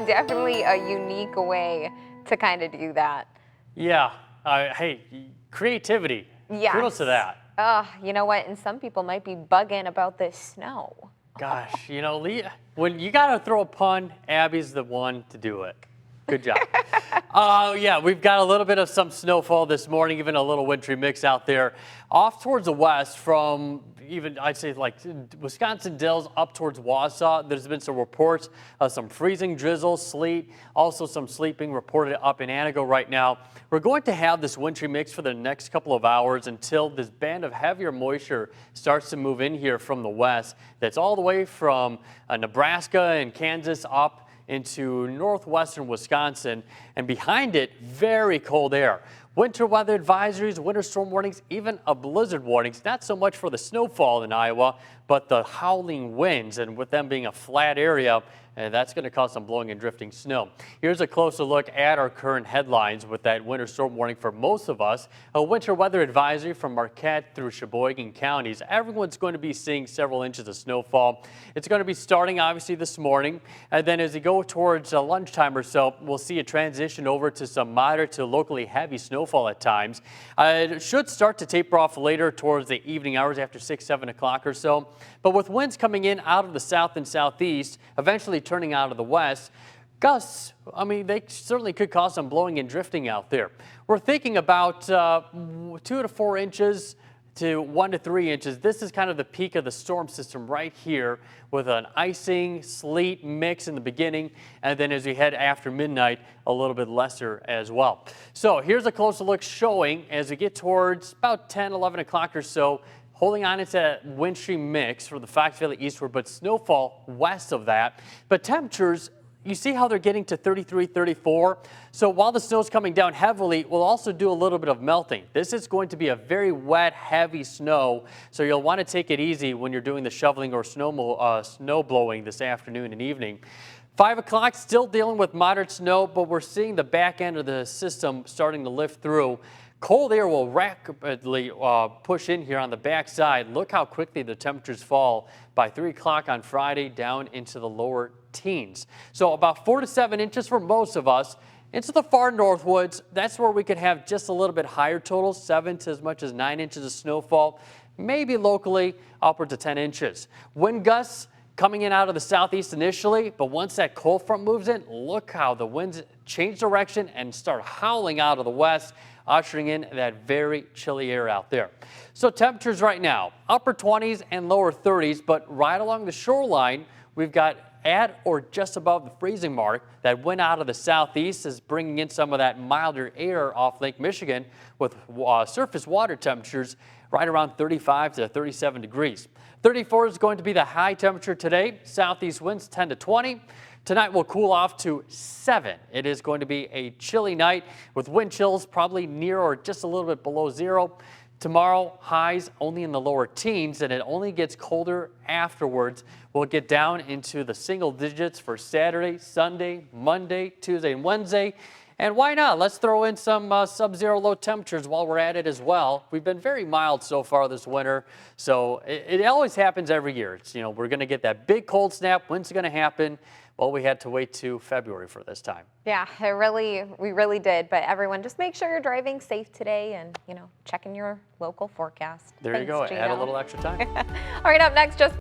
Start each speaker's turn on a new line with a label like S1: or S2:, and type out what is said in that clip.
S1: Definitely a unique way to kind of do that.
S2: Yeah. Hey, creativity.
S1: Yes.
S2: Kudos to that.
S1: You know what? And some people might be bugging about this snow.
S2: Gosh, when you got to throw a pun, Abby's the one to do it. Good job. Yeah, we've got a little bit of some snowfall this morning, even a little wintry mix out there. Off towards the west from even, I'd say, like Wisconsin Dells up towards Wausau. There's been some reports of some freezing drizzle, sleet, also some sleeping reported up in Antigo right now. We're going to have this wintry mix for the next couple of hours until this band of heavier moisture starts to move in here from the west. That's all the way from Nebraska and Kansas up into northwestern Wisconsin, and behind it, very cold air. Winter weather advisories, winter storm warnings, even a blizzard warnings. Not so much for the snowfall in Iowa, but the howling winds, and with them being a flat area, and that's going to cause some blowing and drifting snow. Here's a closer look at our current headlines with that winter storm warning for most of us. A winter weather advisory from Marquette through Sheboygan counties. Everyone's going to be seeing several inches of snowfall. It's going to be starting obviously this morning, and then as you go towards lunchtime or so, we'll see a transition over to some moderate to locally heavy snowfall at times. It should start to taper off later towards the evening hours after 6, 7 o'clock or so. But with winds coming in out of the south and southeast, eventually turning out of the west, gusts, I mean, they certainly could cause some blowing and drifting out there. We're thinking about 2 to 4 inches to 1 to 3 inches. This is kind of the peak of the storm system right here with an icing, sleet mix in the beginning, and then as we head after midnight, a little bit lesser as well. So here's a closer look showing as we get towards about 10, 11 o'clock or so, holding on into that wintry mix for the Fox Valley eastward, but snowfall west of that. But temperatures, you see how they're getting to 33, 34. So while the snow's coming down heavily, we'll also do a little bit of melting. This is going to be a very wet, heavy snow. So you'll want to take it easy when you're doing the shoveling or snow blowing this afternoon and evening. 5 o'clock, still dealing with moderate snow, but we're seeing the back end of the system starting to lift through. Cold air will rapidly push in here on the backside. Look how quickly the temperatures fall by 3 o'clock on Friday down into the lower teens. So about 4 to 7 inches for most of us. Into the far Northwoods, that's where we could have just a little bit higher totals, 7 to as much as 9 inches of snowfall, maybe locally upwards of 10 inches. Wind gusts coming in out of the southeast initially, but once that cold front moves in, look how the winds change direction and start howling out of the west, ushering in that very chilly air out there. So temperatures right now, upper 20s and lower 30s, but right along the shoreline, we've got at or just above the freezing mark. That wind out of the southeast is bringing in some of that milder air off Lake Michigan with surface water temperatures right around 35 to 37 degrees. 34 is going to be the high temperature today. Southeast winds 10 to 20. Tonight will cool off to 7. It is going to be a chilly night with wind chills probably near or just a little bit below 0. Tomorrow, highs only in the lower teens, and it only gets colder afterwards. We'll get down into the single digits for Saturday, Sunday, Monday, Tuesday, and Wednesday. And why not? Let's throw in some sub-zero low temperatures while we're at it as well. We've been very mild so far this winter, so it always happens every year. It's, we're going to get that big cold snap. When's it going to happen? Well, we had to wait to February for this time. Yeah,
S1: we really did. But everyone, just make sure you're driving safe today and, checking your local forecast.
S2: There you go.
S1: Gino.
S2: Add a little extra time.
S1: All right, up next, just